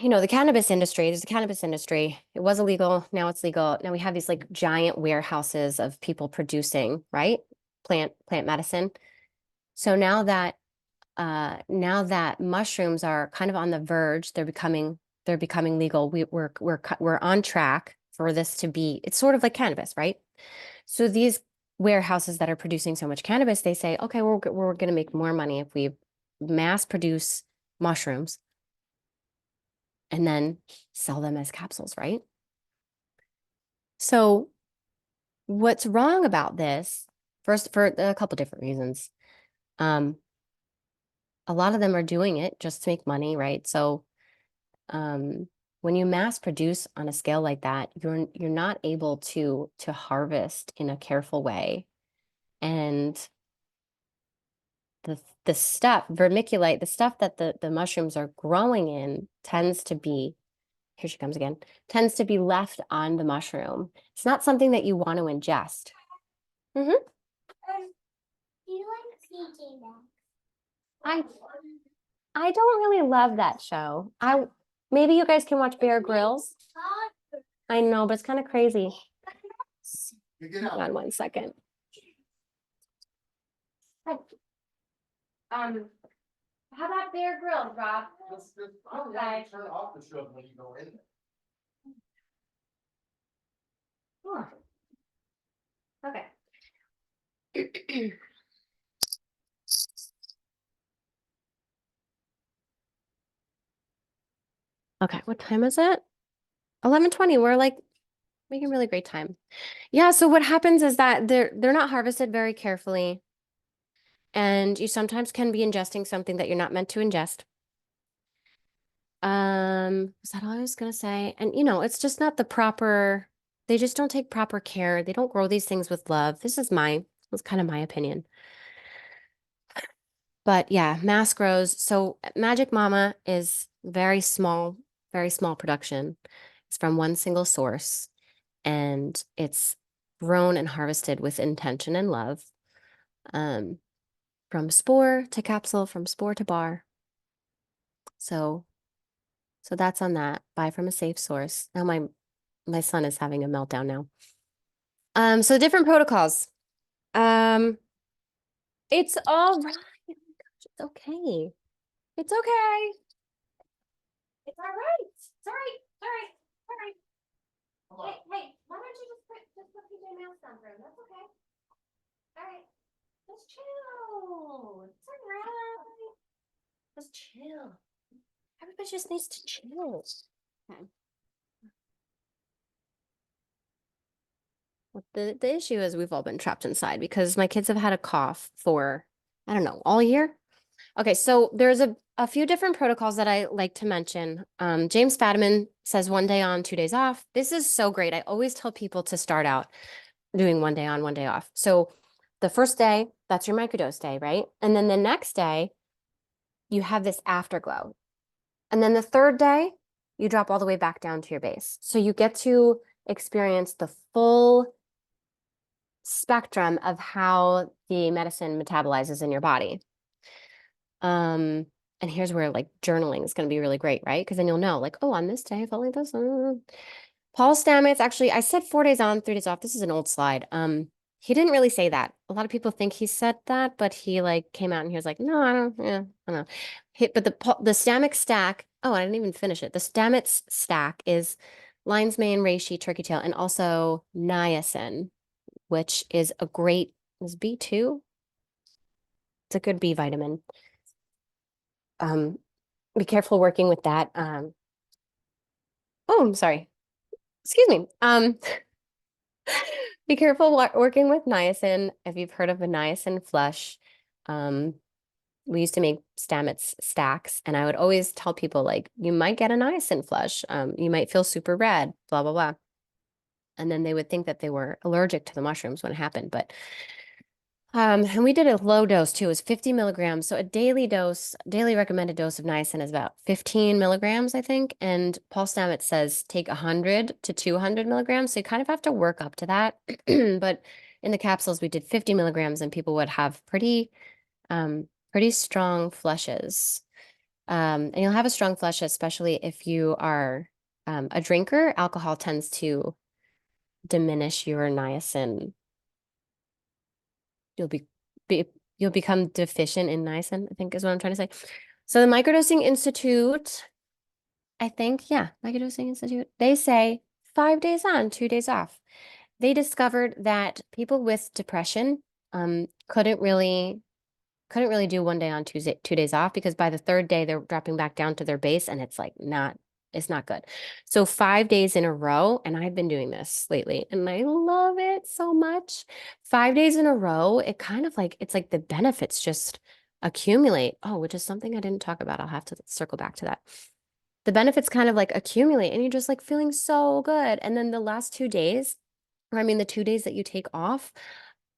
you know, the cannabis industry, there's a cannabis industry. It was illegal. Now it's legal. Now we have these like giant warehouses of people producing, right? Plant medicine. So now that mushrooms are kind of on the verge, they're becoming legal. We're on track for this to be, it's sort of like cannabis, right? So these warehouses that are producing so much cannabis, they say, okay, we're going to make more money if we mass produce mushrooms and then sell them as capsules, right? So what's wrong about this? First, for a couple different reasons. Um, a lot of them are doing it just to make money, right? So when you mass produce on a scale like that, you're not able to harvest in a careful way. And the stuff, vermiculite, the stuff that the mushrooms are growing in tends to be, here she comes again, tends to be left on the mushroom. It's not something that you want to ingest. Mm-hmm. Do you like CJ Maxx? I I don't really love that show. Maybe you guys can watch Bear Grylls. I know, but it's kind of crazy. Hold on one second. How about Bear Grylls, Rob? Okay. Turn off the show when you go in there. Okay. Okay, what time is it? 11:20. We're like making really great time. Yeah, so what happens is that they're not harvested very carefully. And you sometimes can be ingesting something that you're not meant to ingest. Was that all I was gonna say? And you know, it's just not the proper, they just don't take proper care. They don't grow these things with love. That's kind of my opinion. But yeah, mass grows. So Magic Mama is very small production. It's from one single source and it's grown and harvested with intention and love. Um, from spore to capsule, from spore to bar. So that's on that. Buy from a safe source. Now my son is having a meltdown now. So different protocols. Um, it's all right. Oh my gosh, it's okay. It's okay. It's all right. It's all right. All right. All right. Hey, why don't you just put PJ Masks down for him? That's okay. All right. Just chill. It's all right. Just chill. Everybody just needs to chill. Okay. The issue is we've all been trapped inside because my kids have had a cough for, I don't know, all year. Okay, so there's a few different protocols that I like to mention. James Fadiman says 1 day on, 2 days off. This is so great. I always tell people to start out doing 1 day on, 1 day off. So the first day, that's your microdose day, right? And then the next day, you have this afterglow. And then the third day, you drop all the way back down to your base. So you get to experience the full spectrum of how the medicine metabolizes in your body. And here's where like journaling is going to be really great, right? Because then you'll know, like, oh, on this day, I felt like this. Paul Stamets, actually, I said 4 days on, 3 days off. This is an old slide. He didn't really say that. A lot of people think he said that, but he like came out and he was like, no, I don't, yeah, I don't know. But the Stamets stack, oh, I didn't even finish it. The Stamets stack is lion's mane, reishi, turkey tail, and also niacin, which is a great, is B2. It's a good B vitamin. Be careful working with that. Oh, I'm sorry. Excuse me. Be careful working with niacin. If you've heard of a niacin flush, um, we used to make Stamets stacks, and I would always tell people like, you might get a niacin flush. You might feel super red, blah, blah, blah. And then they would think that they were allergic to the mushrooms when it happened. But and we did a low dose too. It was 50 milligrams. So a daily dose, daily recommended dose of niacin is about 15 milligrams, I think. And Paul Stamets says take 100 to 200 milligrams. So you kind of have to work up to that. But in the capsules, we did 50 milligrams, and people would have pretty strong flushes. And you'll have a strong flush, especially if you are a drinker. Alcohol tends to diminish your niacin. You'll be you'll become deficient in niacin, I think is what I'm trying to say. So the Microdosing Institute, I think, yeah, Microdosing Institute, they say 5 days on, 2 days off. They discovered that people with depression couldn't really do one day on, Tuesday, 2 days off, because by the third day they're dropping back down to their base, and it's not good. So 5 days in a row, and I've been doing this lately and I love it so much. 5 days in a row, it's like the benefits just accumulate. Oh, which is something I didn't talk about. I'll have to circle back to that. The benefits kind of like accumulate, and you're just like feeling so good. And then the last 2 days, or I mean the 2 days that you take off,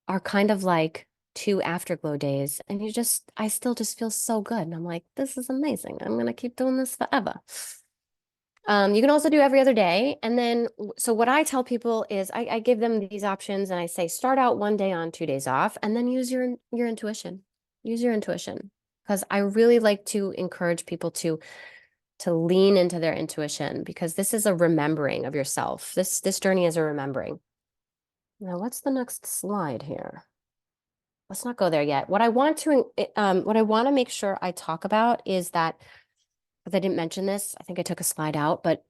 are kind of like 2 afterglow days. And I still just feel so good. And I'm like, this is amazing. I'm going to keep doing this forever. You can also do every other day. And then, so what I tell people is I give them these options, and I say, start out one day on, 2 days off, and then use your intuition. Use your intuition. Because I really like to encourage people to lean into their intuition, because this is a remembering of yourself. This journey is a remembering. Now, what's the next slide here? Let's not go there yet. What I want to make sure I talk about is that, because I didn't mention this, I think I took a slide out, but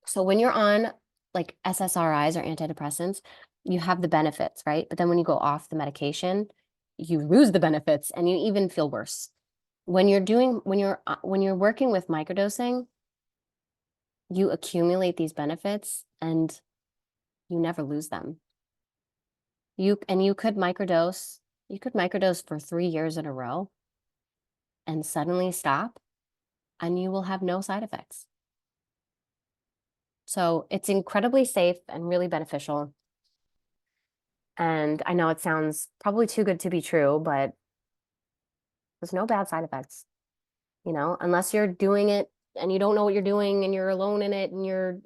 so when you're on like SSRIs or antidepressants, you have the benefits, right? But then when you go off the medication, you lose the benefits and you even feel worse. When you're working with microdosing, you accumulate these benefits and you never lose them. You could microdose for 3 years in a row and suddenly stop, and you will have no side effects. So it's incredibly safe and really beneficial. And I know it sounds probably too good to be true, but there's no bad side effects, unless you're doing it and you don't know what you're doing and you're alone in it and you're,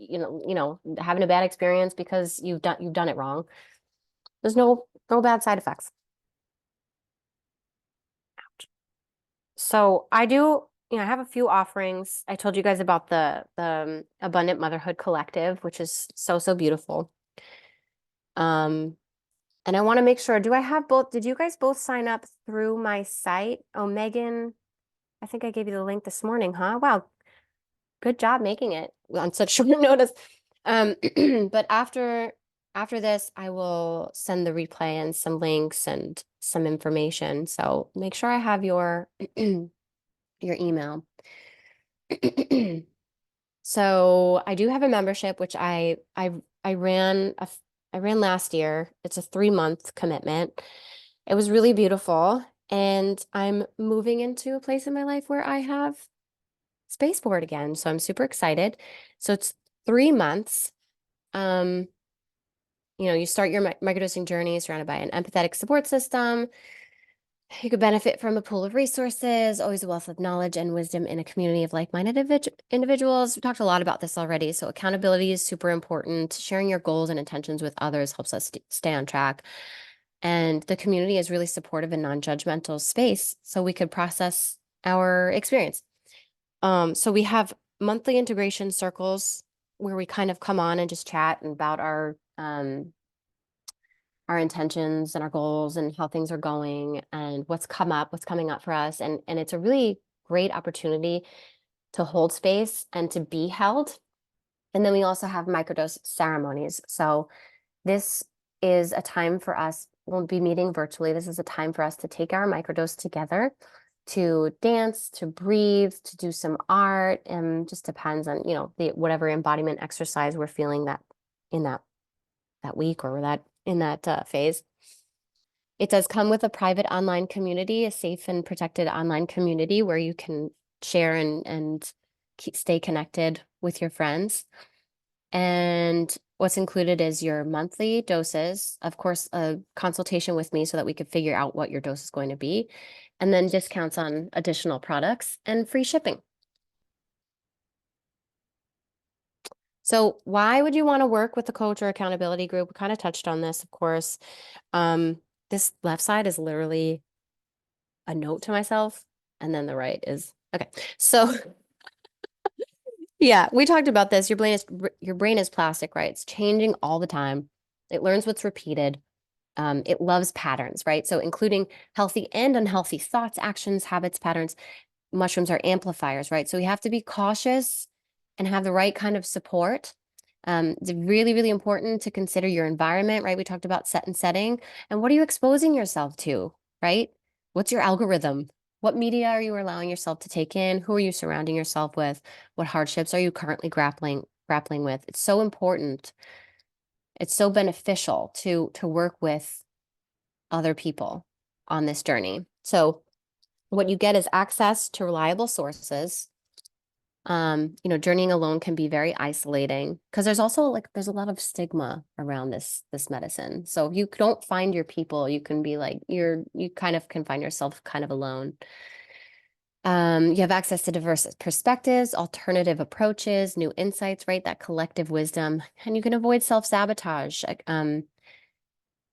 having a bad experience because you've done it wrong. There's no bad side effects. So I do, I have a few offerings. I told you guys about the Abundant Motherhood Collective, which is so, so beautiful. And I want to make sure, do I have both? Did you guys both sign up through my site? Oh, Megan, I think I gave you the link this morning, huh? Wow. Good job making it on such short notice. But after this, I will send the replay and some links and some information. So make sure I have your your email. So I do have a membership, which I ran last year. It's a 3-month commitment. It was really beautiful, and I'm moving into a place in my life where I have space for it again. So I'm super excited. So it's 3 months. You start your microdosing journey surrounded by an empathetic support system. You could benefit from a pool of resources, always a wealth of knowledge and wisdom in a community of like-minded individuals. We talked a lot about this already. So accountability is super important. Sharing your goals and intentions with others helps us stay on track. And the community is really supportive and non-judgmental space, so we could process our experience. So we have monthly integration circles where we kind of come on and just chat about our intentions and our goals and how things are going and what's coming up for us. And it's a really great opportunity to hold space and to be held. And then we also have microdose ceremonies. So this is a time for us, we'll be meeting virtually. This is a time for us to take our microdose together, to dance, to breathe, to do some art, and just depends on, whatever embodiment exercise we're feeling that in that week or that in that phase. It does come with a private online community, a safe and protected online community where you can share and stay connected with your friends. And what's included is your monthly doses, of course, a consultation with me so that we could figure out what your dose is going to be, and then discounts on additional products and free shipping. So why would you want to work with a coach or accountability group? We kind of touched on this, of course. This left side is literally a note to myself, and then the right is okay. So yeah, we talked about this. Your brain is plastic, right? It's changing all the time. It learns what's repeated. It loves patterns, right? So including healthy and unhealthy thoughts, actions, habits, patterns. Mushrooms are amplifiers, right? So we have to be cautious and have the right kind of support. It's really, really important to consider your environment, right? We talked about set and setting. And what are you exposing yourself to, right? What's your algorithm? What media are you allowing yourself to take in? Who are you surrounding yourself with? What hardships are you currently grappling with? It's so important. It's so beneficial to work with other people on this journey. So what you get is access to reliable sources. Journeying alone can be very isolating because there's also there's a lot of stigma around this medicine. So if you don't find your people, you can be you kind of can find yourself kind of alone. You have access to diverse perspectives, alternative approaches, new insights, right? That collective wisdom, and you can avoid self-sabotage.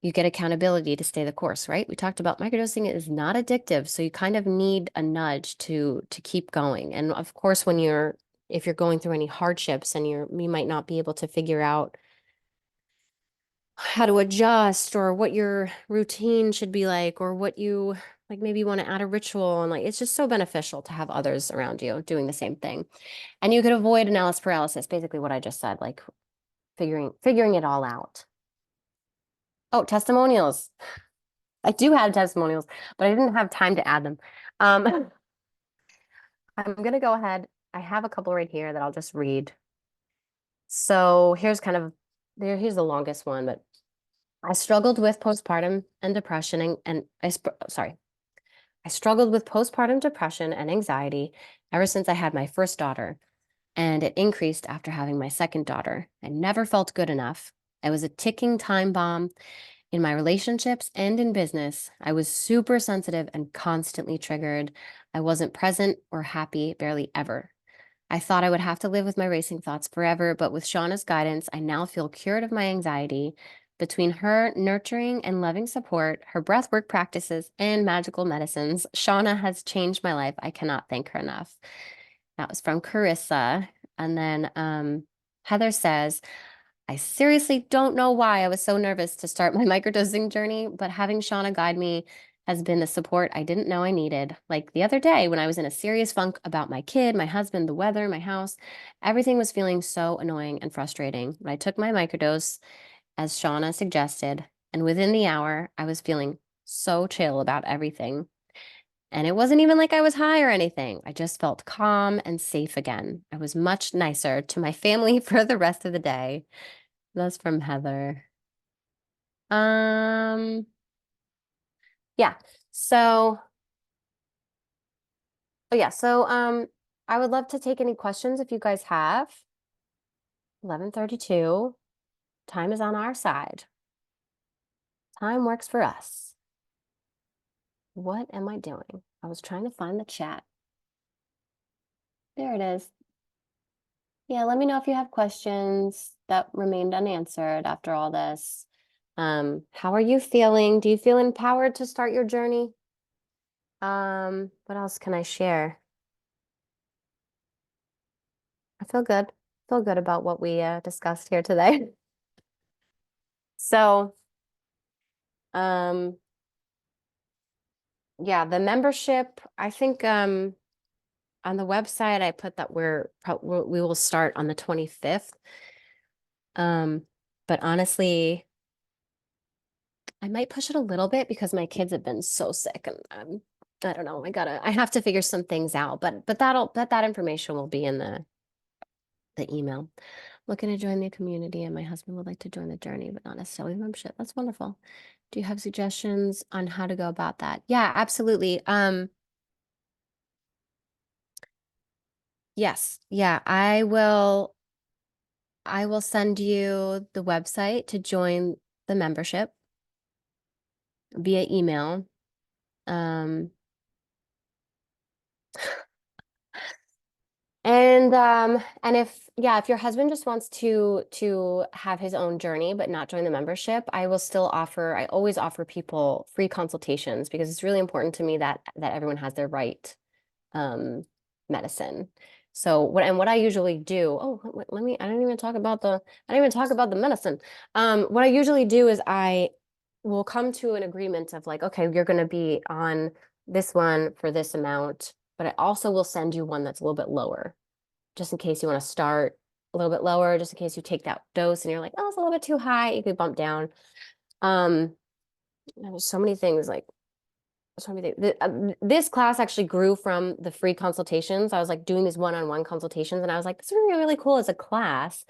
You get accountability to stay the course, right? We talked about microdosing is not addictive, so you kind of need a nudge to keep going. And of course, if you're going through any hardships and you might not be able to figure out how to adjust or what your routine should be like, or what you maybe you want to add a ritual, and it's just so beneficial to have others around you doing the same thing. And you could avoid analysis paralysis, basically what I just said, figuring it all out. Oh, testimonials. I do have testimonials, but I didn't have time to add them. I'm going to go ahead. I have a couple right here that I'll just read. So here's here's the longest one, but I struggled with postpartum and depression I struggled with postpartum depression and anxiety ever since I had my first daughter, and it increased after having my second daughter. I never felt good enough. I was a ticking time bomb in my relationships and in business. I was super sensitive and constantly triggered. I wasn't present or happy barely ever. I thought I would have to live with my racing thoughts forever, but with Shauna's guidance, I now feel cured of my anxiety. Between her nurturing and loving support, her breathwork practices, and magical medicines, Shauna has changed my life. I cannot thank her enough. That was from Carissa. And then Heather says, I seriously don't know why I was so nervous to start my microdosing journey, but having Shauna guide me has been the support I didn't know I needed. Like the other day when I was in a serious funk about my kid, my husband, the weather, my house, everything was feeling so annoying and frustrating. But I took my microdose as Shauna suggested, and within the hour, I was feeling so chill about everything. And it wasn't even like I was high or anything. I just felt calm and safe again. I was much nicer to my family for the rest of the day. That's from Heather. Um, yeah. So, oh yeah. So, I would love to take any questions if you guys have. 11:32. Time is on our side. Time works for us. What am I doing? I was trying to find the chat. There it is. Yeah, let me know if you have questions that remained unanswered after all this. How are you feeling? Do you feel empowered to start your journey? What else can I share? I feel good. Feel good about what we discussed here today. So, um, yeah, the membership, I think on the website I put that we will start on the 25th. But honestly, I might push it a little bit because my kids have been so sick, and I don't know. I have to figure some things out, but that information will be in the email. looking to join the community, and my husband would like to join the journey, but not necessarily the membership. That's wonderful. Do you have suggestions on how to go about that? Yeah, absolutely. Yes. Yeah, I will send you the website to join the membership via email. And if your husband just wants to have his own journey but not join the membership, I always offer people free consultations because it's really important to me that everyone has their right medicine. So what I usually do, I didn't even talk about the medicine. What I usually do is I will come to an agreement of like, okay, you're going to be on this one for this amount, but I also will send you one that's a little bit lower, just in case you want to start a little bit lower, just in case you take that dose and you're like, oh, it's a little bit too high, you could bump down. There's so many things like this class actually grew from the free consultations. I was like doing these one-on-one consultations, and I was like, this is really, really cool as a class,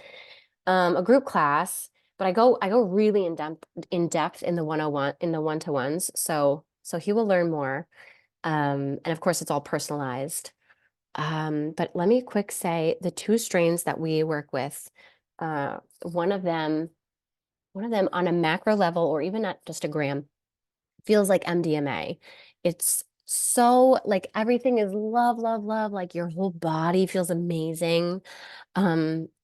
a group class. But I go really in depth in the 101 in the one-to-ones. So he will learn more. And of course, it's all personalized. But let me quick say the two strains that we work with, one of them on a macro level or even at just a gram feels like MDMA. It's so like everything is love, love, love. Like your whole body feels amazing.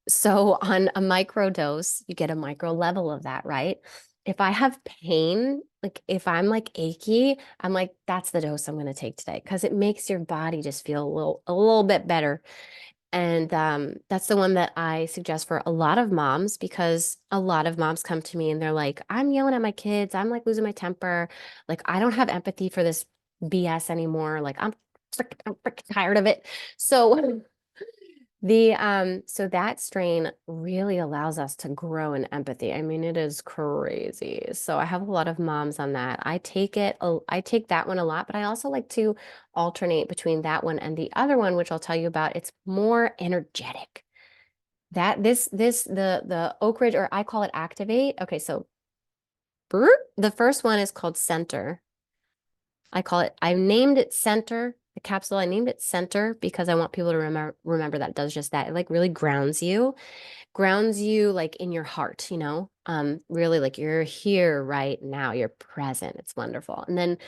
So on a micro dose, you get a micro level of that, right? If I have pain, like if I'm like achy, I'm like, that's the dose I'm going to take today because it makes your body just feel a little bit better. And that's the one that I suggest for a lot of moms because a lot of moms come to me and they're like, I'm yelling at my kids. I'm like losing my temper. Like, I don't have empathy for this BS anymore. Like, I'm freaking tired of it. So so that strain really allows us to grow in empathy. I mean, it is crazy. So I have a lot of moms on that. I take that one a lot, but I also like to alternate between that one and the other one, which I'll tell you about. It's more energetic. The Oak Ridge, or I call it Activate. Okay, so the first one is called Center. I named it Center, the capsule. I named it Center because I want people to remember that it does just that. It like really grounds you like in your heart, really like you're here right now, you're present. It's wonderful. And then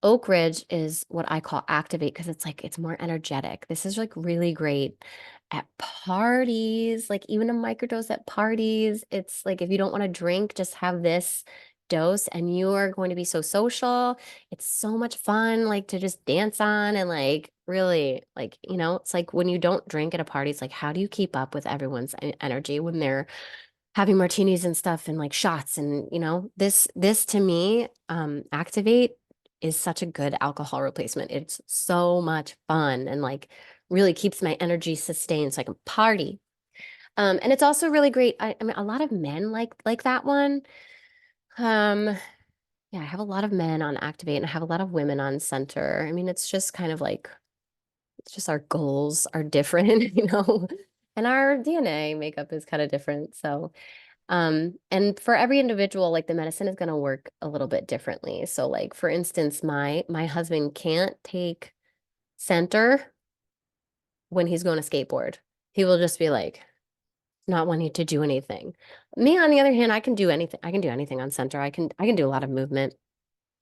Oak Ridge is what I call Activate because it's more energetic. This is like really great at parties, like even a microdose at parties. It's like if you don't want to drink, just have this dose and you are going to be so social. It's so much fun like to just dance on and like really like, it's like when you don't drink at a party, it's like how do you keep up with everyone's energy when they're having martinis and stuff and like shots and this to me Activate is such a good alcohol replacement. It's so much fun and like really keeps my energy sustained so I can party. And it's also really great. I mean, a lot of men like that one. Um, yeah, I have a lot of men on Activate and I have a lot of women on Center. I mean, it's just kind of like it's just our goals are different, and our DNA makeup is kind of different. So and for every individual, like the medicine is going to work a little bit differently. So like, for instance, my husband can't take Center when he's going to skateboard. He will just be like not wanting to do anything. Me, on the other hand, I can do anything. I can do anything on Center. I can do a lot of movement,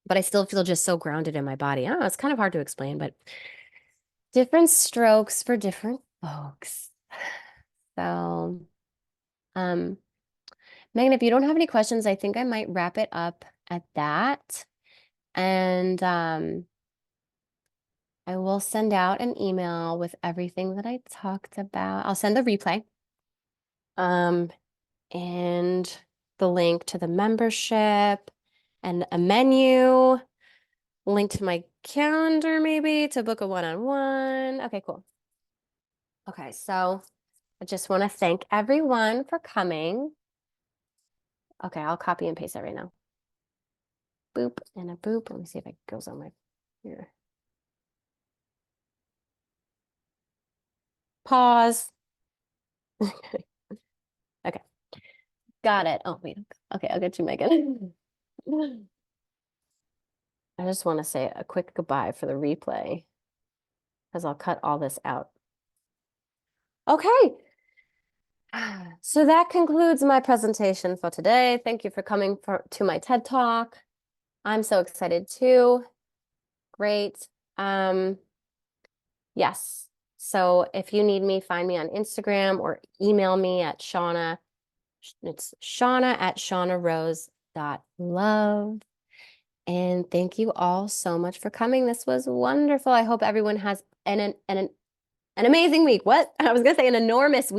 but I still feel just so grounded in my body. I don't know, it's kind of hard to explain, but different strokes for different folks. So, um, Megan, if you don't have any questions, I think I might wrap it up at that. And I will send out an email with everything that I talked about. I'll send the replay. And the link to the membership and a menu, link to my calendar maybe to book a one-on-one. Okay, cool. Okay, so I just want to thank everyone for coming. Okay, I'll copy and paste that right now. Boop and a boop. Let me see if it goes on my here. Pause. Got it. Oh, wait. Okay, I'll get you, Megan. I just want to say a quick goodbye for the replay because I'll cut all this out. Okay. So that concludes my presentation for today. Thank you for coming to my TED Talk. I'm so excited too. Great. Yes. So if you need me, find me on Instagram or email me at Shauna. It's shauna@shaunarose.love. And thank you all so much for coming. This was wonderful. I hope everyone has an amazing week. What? I was going to say an enormous week.